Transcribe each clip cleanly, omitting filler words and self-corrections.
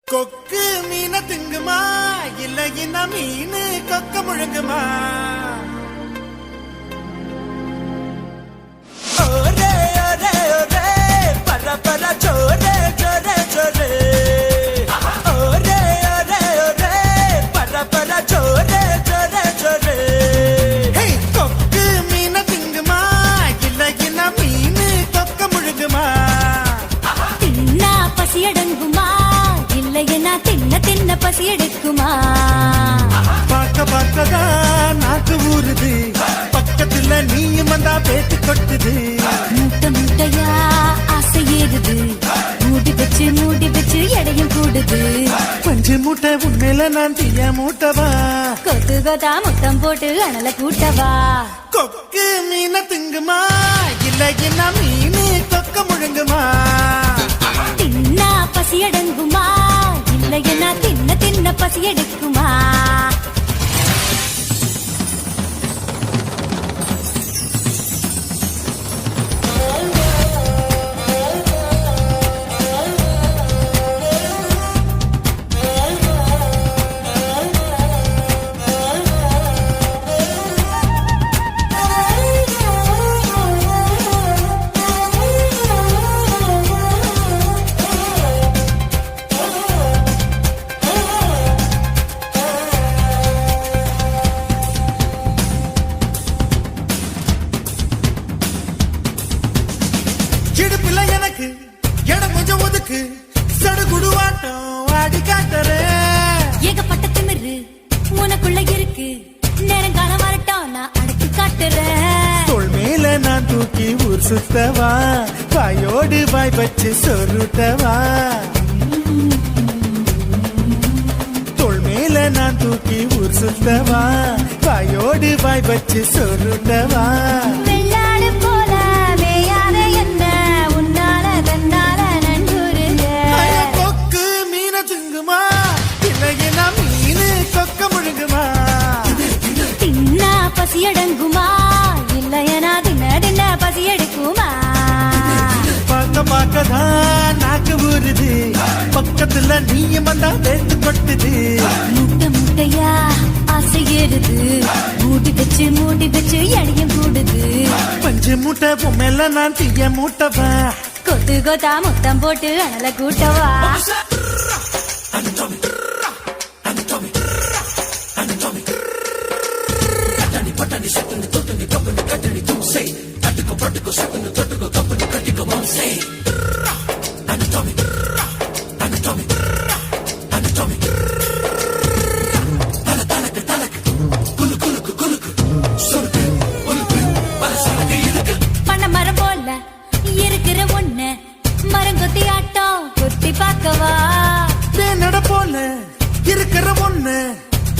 கொக்கு மீன திங்குமா இல்லைன்னா மீன் கொக்க முழுங்குமா? ஒரே ஒரே ஒரே பர பர சோரே சோரே சோரே ஒரே ஒரே ஒரே பர பர சோரே சோரே சோரே. கொக்கு மீன திங்குமா இல்லைன்னா மீன் கொக்க முழுங்குமா? தின்னா பசி அடங்குமா இல்லையா தின்ன தின்ன பசி எடுக்குமா? பார்க்க பார்க்கதான் நாக்கு ஊறுது, பக்கத்துல நீயும் வந்தா பேத்து கொட்டுது. மூட்டை மூட்டையா ஆசை ஏறுது, மூடி வச்சு எடையும் கூடுது. பஞ்சு மூட்டை உண்மையில நான் தீய மூட்டவா? கொத்து கொத்தா முத்தம் போட்டு அனல கூட்டவா? கொக்கு மீன திங்குமா இல்லைன்னா மீன் கொக்க முழுங்குமா? தின்னா பசி அடங்குமா இல்லையா தின்ன தின்ன பசி எடுக்குமா? இடுப்புல எனக்கு இடம் கொஞ்சம் ஒதுக்கு, சடுகுடுவாட்டம் ஆடி காட்டுறேன். ஏகப்பட்ட திமிரு உனக்குள்ள இருக்கு, நேரங்காலம் வரட்டும் நான் அடக்கி காட்டுறேன். தோள் மேல நான் தூக்கி ஊர் சுத்தவா, வாயோடு வாய் வச்சு சொருட்டவா? தோள் மேல நான் தூக்கி ஊர் சுத்தவா, வாயோடு வாய் வச்சு சொருட்டவா? வெள்ளாடு போல மேயாத என்ன உன்னால தன்னால நன்றுருங்க. கொக்கு மீன திங்குமா இல்லைன்னா மீன் கொக்க முழுங்குமா? தின்னா பசி அடங்குமா இல்லையா தின்ன தின்ன பசி எடுக்குமா? பார்க்க பார்க்கதான் நாக்கு ஊறுது, பக்கத்துல நீயும் வந்தா பேத்து கொட்டுது. மூட்டை மூட்டையா ஆசை ஏறுது, மூடி வச்சு எடையும் கூடுது. பஞ்சு மூட்டை பொம்மையில நான் தீய மூட்டவா? கொத்து கொத்தா முத்தம் போட்டு அனல கூட்டவா? பண்ண மரம் போல இருக்கிற ஒண்ணு மரங்கொத்தி ஆட்டம் கொத்தி பார்க்கவா? தேனட போல இருக்கிற ஒண்ணு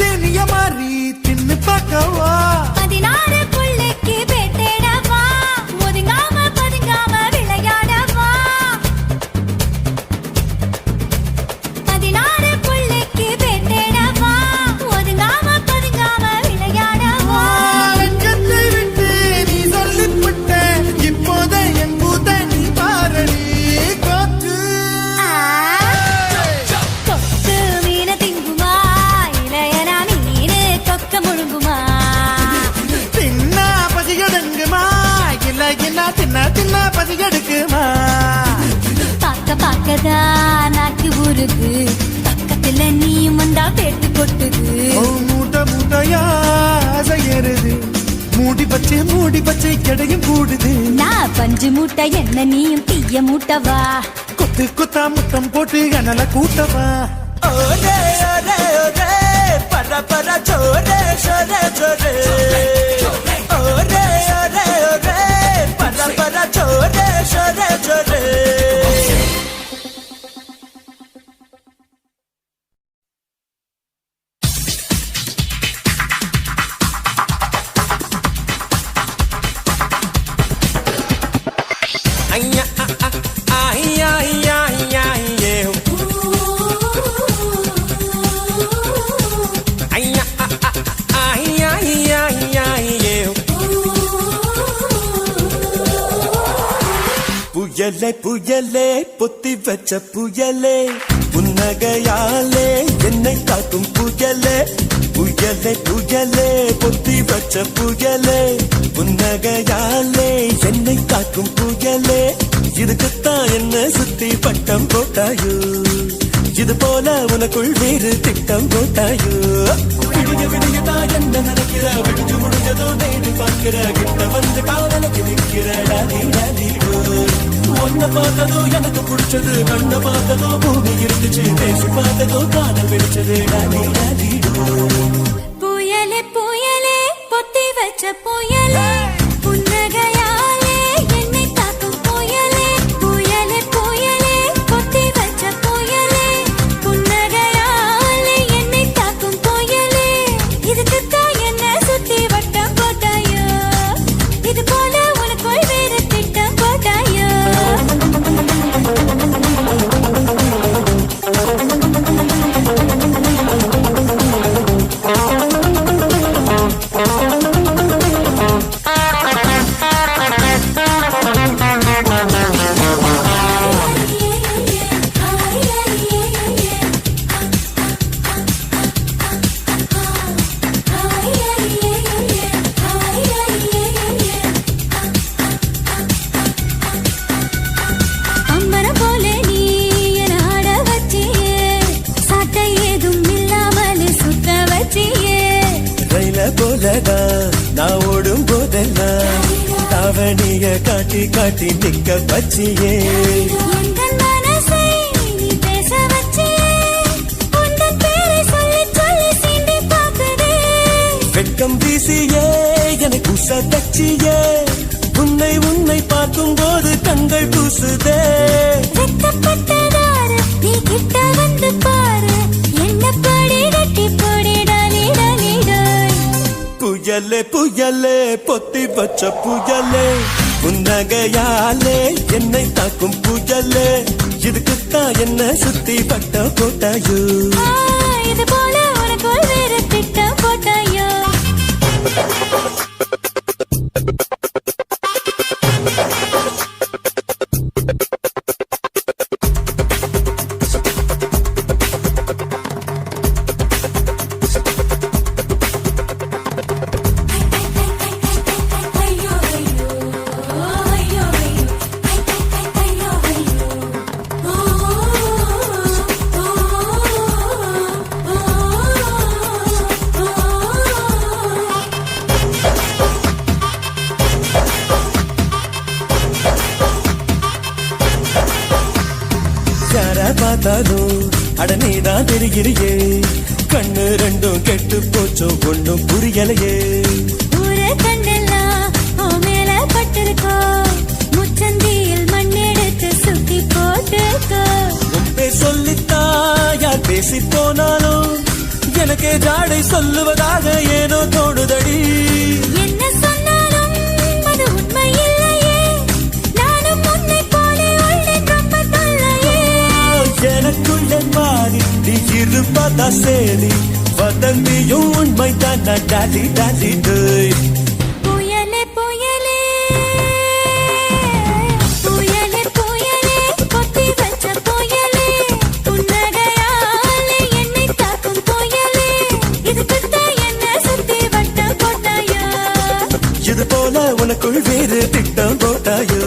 தேனிய மாறி தின்னு பார்க்கவா? 16 புள்ளைக்கு பேட்டேடவா, ஒதுங்காம பதுங்காம விளையாடவா? 16 புள்ளைக்கு பேட்டேடவா, ஒதுங்காம பதுங்காம விளையாடவா? லஞ்சத்தை விட்டு நீ சொல்லிவிட்ட, இப்போத என் பூத நீ பாரடி. கொக்கு கொக்கு மீன திங்குமா இளையனா மீனு கொக்க முழுங்குமா? தின்னா பசியடங்குமா இல்லைன்னா தின்ன தின்ன பசியெடுக்குமா? பார்க்க பார்க்கதான் நாக்கு ஊறுது, பக்கத்துல நீயும் வந்தா பேட்டு கொட்டுது. மூட்டை மூட்டையா ஆசை ஏறுது, மூடி பச்சை கிடையும் கூடுது. நான் பஞ்சு மூட்டை என்ன நீயும் தீய மூட்டவா? கொத்து கொத்தா முத்தம் போட்டு அனல கூட்டவா? ஒரே ஒரே ஒரே பர பர சோரே சோரே சோரே ஒரே ஒரே ஒரே பர பர சோரே சோரே சோரே. ஐயா ஐயா ஐயா ஐயா ஐயா ஐயா ஐயா ஐயா ஐயா புயலே புயலே பொத்தி வச்ச புயலே புன்னகையாலே என்னை காக்கும் புயலே புயலே புயலே பொத்தி வச்ச புயலே புன்னகையாலே என்னை காக்கும் புயலே இதுக்குத்தான் என்ன சுத்தி பட்டம் போட்டாயோ இது போல உனக்குள் வேறு திட்டம் போட்டாயோ விடிய விடியதான் என்ன நினைக்கிற விடிஞ்சு முடிஞ்சதோ நேடி பார்க்கிற கிட்ட வந்து காதலுக்கு நிற்கிற டாலி டாலிடோ ஒன்ன பார்த்ததோ எனக்கு பிடிச்சது கண்ண பார்த்ததோ பூமி இருந்துச்சு பேசி பார்த்ததோ காதல் வெடிச்சது டாலி டாலிடோ புயலே புயலே பொத்தி வச்ச புயலே புன்னகையாலே என்னை காக்கும் புயலே புயலே புயலே பொத்தி வச்ச புயலே புன்னகையாலே என்னை காக்கும் புயலே இதுக்குத்தான் என்ன சுத்தி வட்டம் போட்டாயோ இது போல உனக்குள் வேறு திட்டம் போட்டாயோ அம்மரம் போல நீ என ஆட வச்சியே சாட்டை ஏதும் இல்லாமல் சுத்த வச்சியே ரயில போலதான் நான் ஓடும் போதெல்லாம் தாவணிய காட்டி காட்டி நிக்க வச்சியே எந்தன் மனசை நீ பேச வச்சியே உந்தன் பேரை சொல்லி சொல்லி சீண்டி பார்க்குதே வெட்கம் வீசியே எனக்கு உச தச்சியே உன்னை உன்னை பார்க்கும் போது கண்கள் பூசுதே வெட்டப்பட்டதாரு நீ கிட்ட வந்து பாரு என்ன படி கட்டி போடி டாலி டாலிடாய் புயலே புயலே பொத்தி வச்ச புயலே புன்னகையாலே என்னை தாக்கும் புயலே இதுக்குத்தான் என்ன சுத்தி பட்ட போட்டாயோ இது போல உனக்குள் வேறு திட்டம் போட்டாயோ யார பார்த்தாலும் அடனேதான் தெரிகிறியே கண்ணு ரெண்டும் கெட்டு போச்சோ ஒண்ணும் புரியலையே ஊரே கண்டெல்லாம் உன் மேல பட்டிருக்கோ முச்சந்தியில் மண்ணெடுத்து சுத்தி போட்டுக்கோ உன்பே சொல்லித்தா யார் பேசி போனாலும் எனக்கே ஜாடை சொல்லுவதாக ஏனோ தோணுதடி என்ன சொன்னாலும் அது உண்மை இல்லையே நானும் உன்னை போல உள்ளேன் ரொம்ப தொல்லையே எனக்குள்ளே மாறி நீ இருப்பதா சரி வதந்தியும் உண்மை தான் டாலி டாலி டேய் புயலே புயலே புயலே புயலே பொத்தி வச்ச புயலே புன்னகையாலே என்னை தாக்கும் புயலே இதுக்குத்தான் என்ன சுத்தி வட்டம் போட்டாயோ இது போல உனக்குள் வேறு திட்டம் போட்டாயோ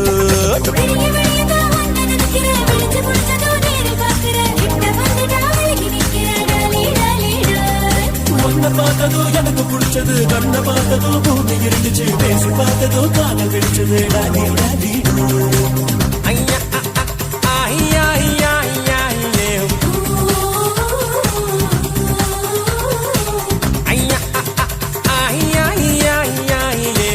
விடிய விடியதான் வந்து நினைக்கிற விழிச்சு முடிச்சதோ நேரில் பார்க்கிற கிட்ட வந்து டாவலிக்கு நிற்கிற டாலி டாலிடாய் உன்னை பார்த்ததோ எனக்கு பிடிச்சது கண்ணை பார்த்ததோ பூமி இருந்துச்சு பேசி பார்த்ததோ காதல் வெடிச்சது டாலி டாலி ஐயா ஐயா ஐயா ஐயா ஐயா ஐயா ஐயா ஐயா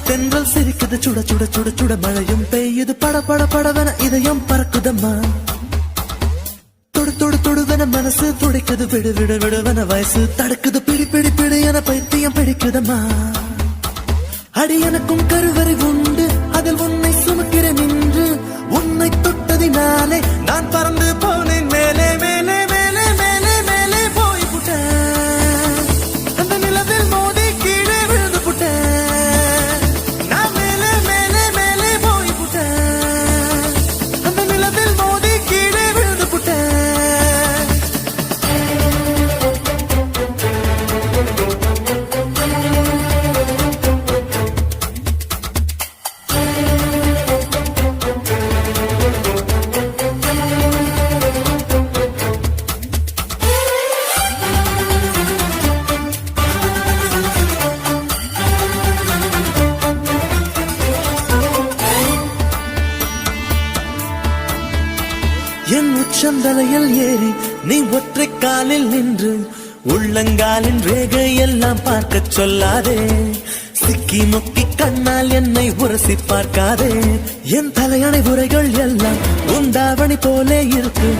தென்றல் சிரிக்குது சுட சுட சுட சுட மழையும் பெய்யுது பட பட படவன இதயம் பறக்குதம்மா தொடு தொடு தொடுவன மனசு துடிக்குது விடு விடு விடுவன வயசு தடுக்குது பிடி பிடி பிடி என பைத்தியம் பிடிக்குதம்மா அடி எனக்கும் கருவறை உண்டு அதில் உன்னை சுமக்கிறேன் நின்று உன்னை தொட்டதினாலே நான் பறந்து போனேன் மேலே மேலே மேலே மேலே மேலே போய் புட்டேன் அந்த நிலவில் மோதி கீழே விழுந்து புட்டேன் நான் மேலே மேலே மேலே போய் புட்டேன் அந்த நிலவில் மோதி கீழே விழுந்து புட்டேன் என் உச்சந்தலையில் ஏறி நீ ஒற்றை காலில் நின்று உள்ளங்காலின் ரேகை எல்லாம் பார்க்க சொல்லாதே சிக்கி முக்கி கண்ணால் என்னை உரசி பார்க்காதே என் தலையணை உரைகள் எல்லாம் உந்தாவணி போலே இருக்கு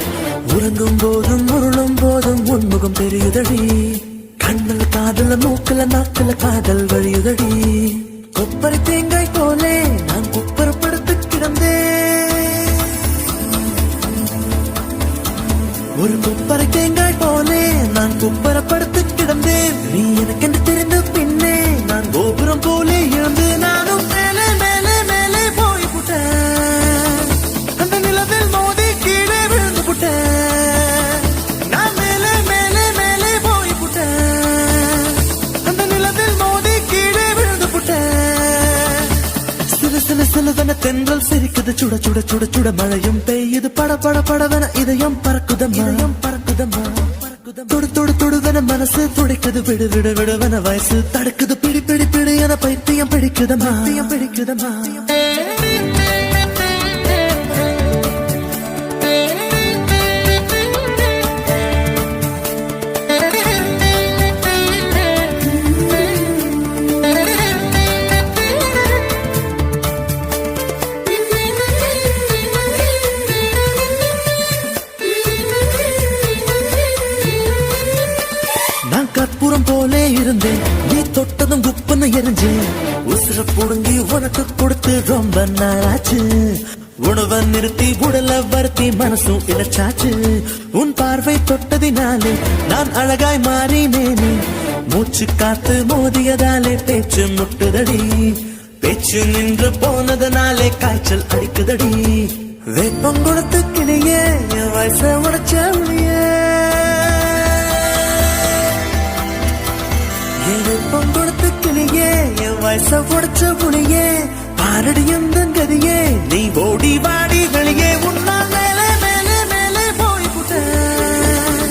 உறங்கும் போதும் உருளும் போதும் உன்முகம் தெரியுதடி கண்ணல் காதல மூக்கல நாக்கல காதல் வழியுதடி கொப்பரை தேங்காய் போலே நான் குப்பரப்படுத்து கிடந்தேன் ஒரு குப்பரை தேங்காய் போலே நான் குப்பரப்படுத்து கிடந்தேன் நீ எனக்கென்று தெரிந்த பின்னே நான் கோபுரம் போலே இருந்து நானும் மேலே மேலே மேலே போய் புட்டேன் அந்த நிலவில் மோதி கீழே விழுந்து புட்டேன் நான் மேலே மேலே மேலே போய் புட்டேன் அந்த நிலவில் மோதி கீழே விழுந்து புட்டேன் சில சில சிலவன தென்றல் சிரிக்குது சுட சுட சுட சுட மழையும் பெய்யுது பட பட படவன இதயம் பறக்குதம்மா தொடு தொடு தொடுவன மனசு துடிக்குது விடு விடு விடுவன வயசு தடுக்குது பிடி பிடி பிடி என பைத்தியம் பிடிக்குதம்மா நான் கற்பூரம் போலே இருந்தேன் நீ தொட்டதும் குப்புன்னு எரிஞ்சேன் உசுர புடுங்கி உனக்கு கொடுத்து ரொம்ப நாளாச்சு உணவை நிறுத்தி உடல வருத்தி மனசும் இழைச்சாச்சு உன் பார்வை தொட்டதினாலே நான் அழகாய் மாறினேனே மூச்சு காத்து மோதியதாலே பேச்சு முட்டுதடி பேச்சு நின்று போனதனாலே காய்ச்சல் அடிக்குதடி வேப்பம் கொடுத்து கிளியே என் வயச உடைச்ச ஒளியே வேப்பம் கொடுத்து கிளியே என் வயச உடைச்ச புளியே பாரடி எந்த கதியே நீ ஓடி வாடி வெளியே உன்னா மேலே மேலே மேலே போய் புட்டேன்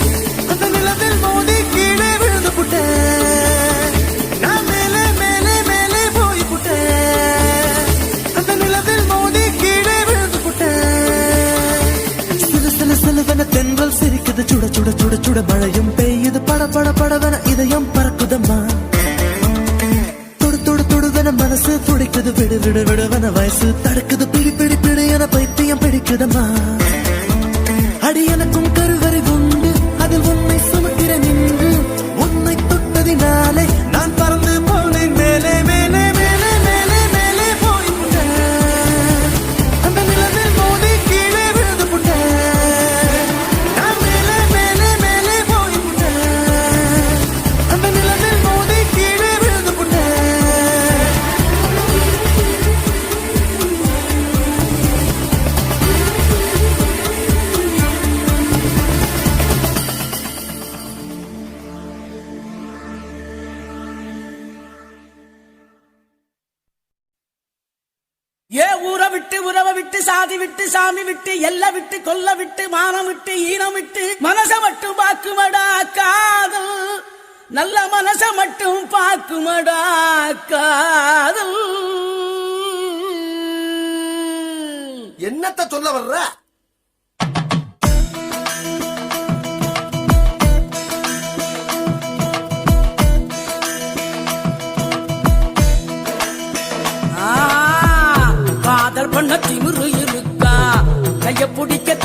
அந்த நிலவில் மோதி கீழே விழுந்து புட்டேன் நான் மேலே மேலே மேலே போய் புட்டேன் அந்த நிலவில் மோதி கீழே விழுந்து புட்டேன் சில சில சிலவன தென்றல் சிரிக்குது சுட சுட சுட சுட மழையும் பெய்யுது பட பட படவன இதயம் பறக்குதம்மா தொடு தொடு தொடுவன மனசு துடிக்குது விடு விடு விடுவன வயசு தடுக்குது பிடி பிடி பிடி என பைத்தியம் பிடிக்குதம்மா அடி எனக்கும் கருவறை உண்டு அதில் உன்னை சுமக்கிறேன் நின்று உன்னை தொட்டதினாலே நான் பறந்து போனேன் மேலே மேலே மேலே மேலே மேலே போய் புட்டேன் அந்த நிலவில் மோதி கீழே விழுந்து புட்டேன் நான் மேலே மேலே மேலே போய் புட்டேன் அந்த நிலவில் மோதி கீழே விழுந்து புட்டேன் ஏ ஊரை விட்டு உறவை விட்டு சாதி விட்டு சாமி விட்டு எல்லை விட்டு கொல்ல விட்டு மானம் விட்டு ஈனம் விட்டு மனச மட்டும் பாக்குமடா காதல் நல்ல மனச மட்டும் பாக்குமடா காதல் என்னத்த சொல்ல வர்ற?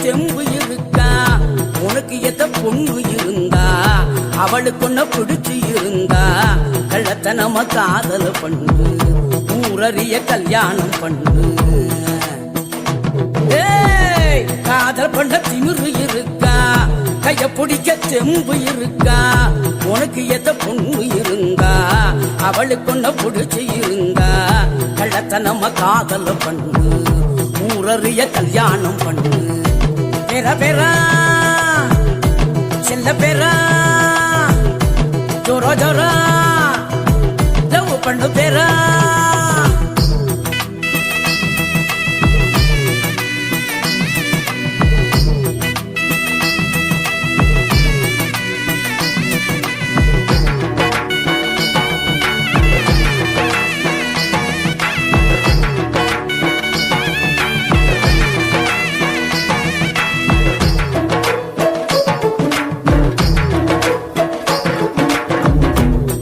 தெம்பு இருக்கா உனக்கு எத்த பொண்ணு இருந்தா அவளுக்கு ஒன்ன பிடிச்சு இருந்தா கள்ளத்தனம காதல பண்ணு ஊரறிய கல்யாணம் பண்ணு ஏய் காதல் பண்ண திமிரு இருக்கா கைய பிடிக்க தெம்பு இருக்கா உனக்கு எத்த பொண்ணு இருந்தா அவளுக்கு ஒன்ன பிடிச்சு இருந்தா கள்ளத்தனம காதல பண்ணு ஊரறிய கல்யாணம் பண்ணு பேரா பேரா செல்ல பேரா ஜோரா ஜோரா லவ் பண்ணு பேரா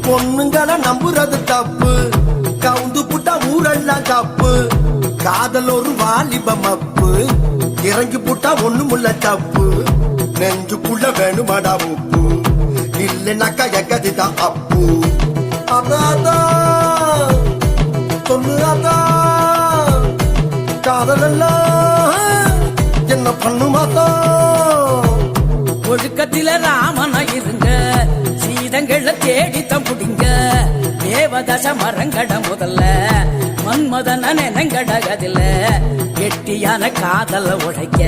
பொண்ணுங்களை நம்புறது தப்பு கவுந்து புட்டா ஊரெல்லாம் தப்பு காதல் ஒரு வாலிப மப்பு இறங்கி புட்டா ஒண்ணுமுள்ள தப்பு நெஞ்சுக்குள்ள வேணுமாடா உப்பு இல்லைனாக்கா எங்கதிதான் அப்பு அதான் சொல்லு அதான் காதல் எல்லாம் என்ன பண்ணுமாதான் ஒழுக்கத்தில ராமனா இருங்க சீதங்கள தேடித்தம் புடிங்க தேவதச மரங்கட முதல்ல மன்மதன நெனங்கடகதில கெட்டியான காதல உடைக்க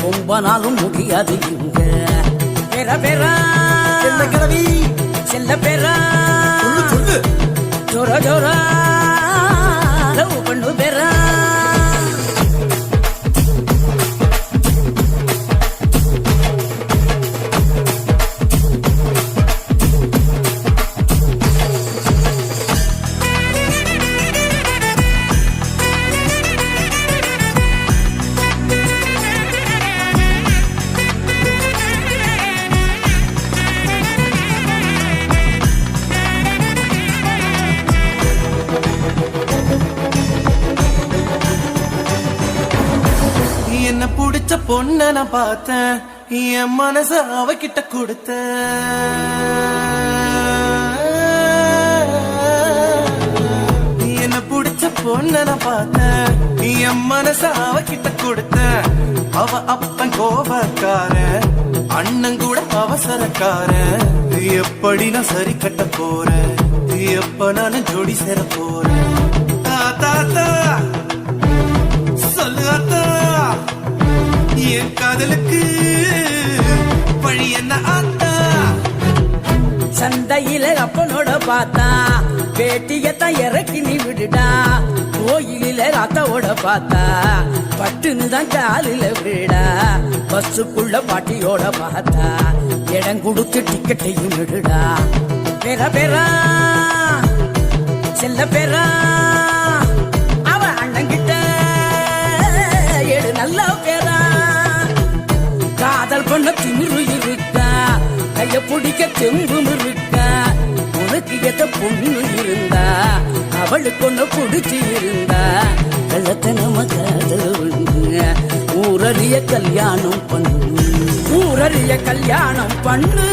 ரொம்ப நாளும் முடியாது இங்க பெற பெறா என்ன கிழவி செல்ல பெறா சொல்லு ஜோரா ஜோரா லவ் பண்ணு பெறா என்ன புடிச்ச பொண்ண நான் பார்த்தேன் என் மனச அவகிட்ட கொடுத்தேன் என்ன புடிச்ச பொண்ண நான் பார்த்தேன் என் மனச அவகிட்ட கொடுத்தேன் அவ அப்பன் கோபக்கார அண்ணன் கூட அவசரக்கார எப்படி நான் சரி கட்ட போறேன் எப்ப நான் ஜோடி சேர போறேன் தாத்தா சொல்லு அத்தா என் காதலுக்கு வழி என்ன ஆத்தா சந்தையில அப்பனோட பார்த்தா வேட்டியத்தான் இறக்கி நீ விடுடா கோயிலில ரத்தோட பார்த்தா பட்டுன்னு தான் காலில விடா பஸ்ஸுக்குள்ள பாட்டியோட பார்த்தா இடம் கொடுத்து டிக்கெட்டையும் விடுடா பெற பெறா செல்ல பெறா அவ அண்ணங்கிட்ட எடு நல்ல பேரா காதல் பண்ண திமிரு இருக்கா கைய பிடிக்க தெம்பும் இருக்கா உனக்கு எத்த பொண்ணு இருந்தா அவளுக்கு ஒண்ணு பிடிச்சி இருந்தா கள்ளத்தனம காதல் ஊரறிய கல்யாணம் பண்ணு ஊரறிய கல்யாணம் பண்ணு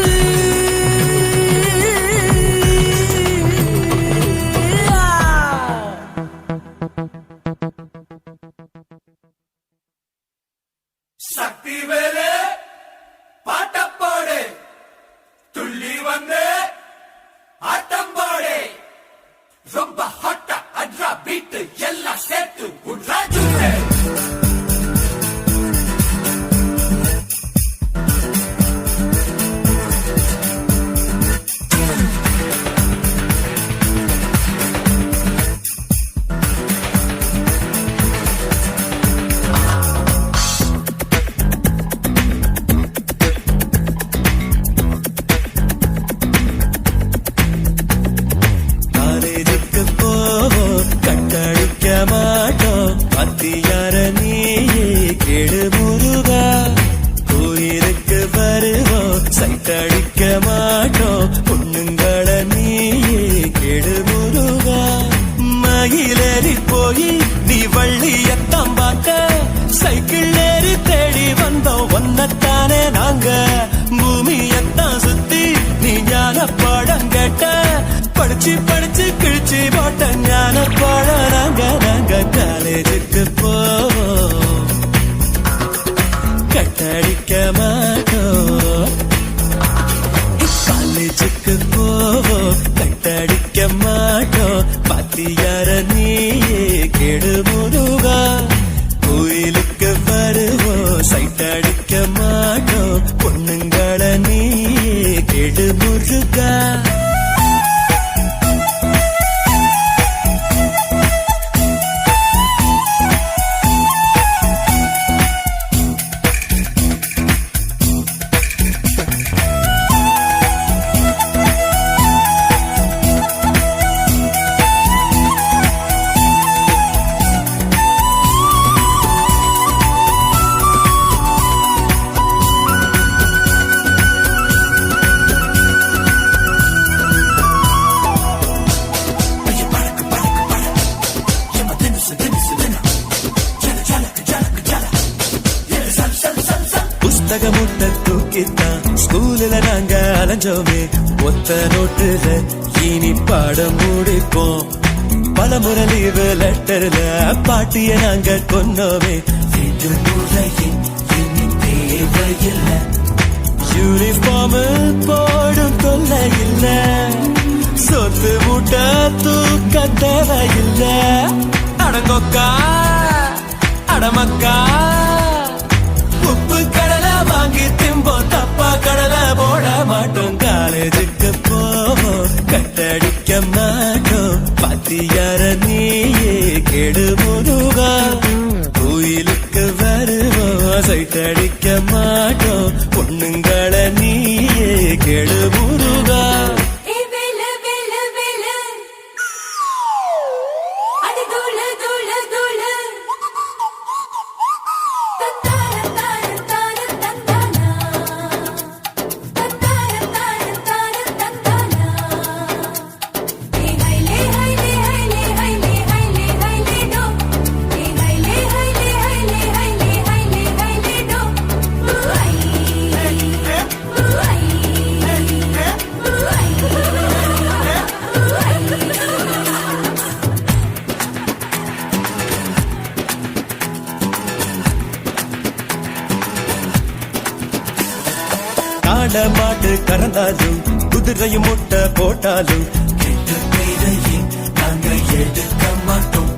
சக்தி வேலே பாட்டப்பாடு துள்ளி வந்து ஆட்டம் பாடு ரொம்ப ஹாட்டா அட்ரா பீட்டு எல்லாம் சேர்த்து உட்ராஜு சைட்டடிக்க மாட்டோம் பொண்ணுங்கள நீயே கெடு முருகா மயிலேறி போய் நீ வள்ளியத்தான் பார்க்க சைக்கிள் ஏறி தேடி வந்தோம் ஒன்னத்தானே நாங்க பூமியத்தான் சுத்தி நீ ஞான பாடம் கேட்ட படிச்சு படிச்சு கிழிச்சு போட்ட ஞான பாடம் நாங்க காலேஜுக்கு போவோம் கட்டடிக்க மாட்டோம் காலேஜுக்கு போவோம் கட்டடிக்க மாட்டோம் பாத்தியார நீயே கெடு முருகா கோயிலுக்கு வருவோம் சைட் அடிக்க மாட்டோம் பொண்ணுங்கள நீயே கெடு முருகா புஸ்தக முட்டை தூக்கித்தான் ஸ்கூல்ல நாங்க அலைஞ்சோமே ஒத்த நோட்டுல இனி பாடம் முடிப்போம் பலமுறை லீவு லெட்டர்ல பாட்டிய நாங்க கொன்னோமே இனி தேவையில்லை யூனிஃபார்ம் போடும் தொல்லை இல்ல சொத்து முட்டை தூக்க தேவையில்லை அடங்கொக்கா அடமக்கா உப்பு கடலை வாங்கி திம்போம் தப்பா கடலை போட மாட்டோம் காலேஜுக்கு போவோம் கட்டடிக்க மாட்டோம் பாத்தியார நீயே கெடு முருகா கோயிலுக்கு வருவோம் சைட் அடிக்க மாட்டோம் பொண்ணுங்கள நீயே கெடு முருகா மாட்டு கறந்தாலும் குதிரையும் முட்டை போட்டாலும் கெட்ட பேரையே நாங்க எடுக்க மாட்டோம்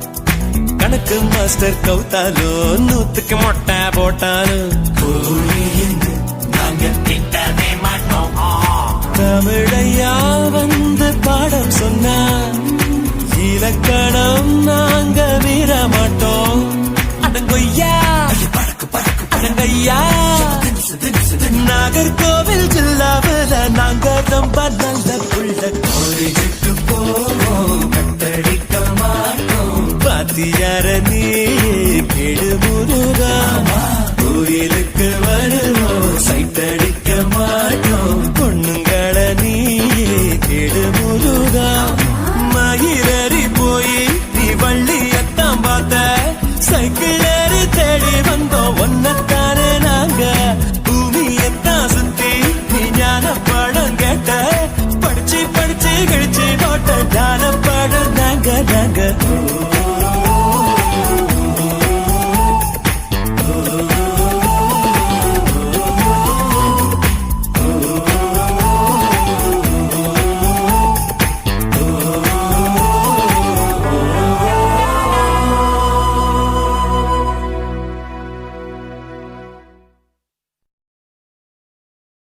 கணக்கு மாஸ்டர் கவுத்தாலும் நூத்துக்கு மொட்டை போட்டாலும் கோழின்னு நாங்க திட்டவே மாட்டோம் தமிழையா வந்து பாடம் சொன்னா இலக்கணம் நாங்க மீற மாட்டோம் அடங்கொய்யா அடங்கய்யா நாகர்கோவில் ஜில்லாவில் நாங்க ரொம்ப நல்ல புள்ள கோயிலுக்கு போவோம் கட்டடிக்க மாட்டோம் பாத்தியார நீ கெடு முருகா கோயிலுக்கு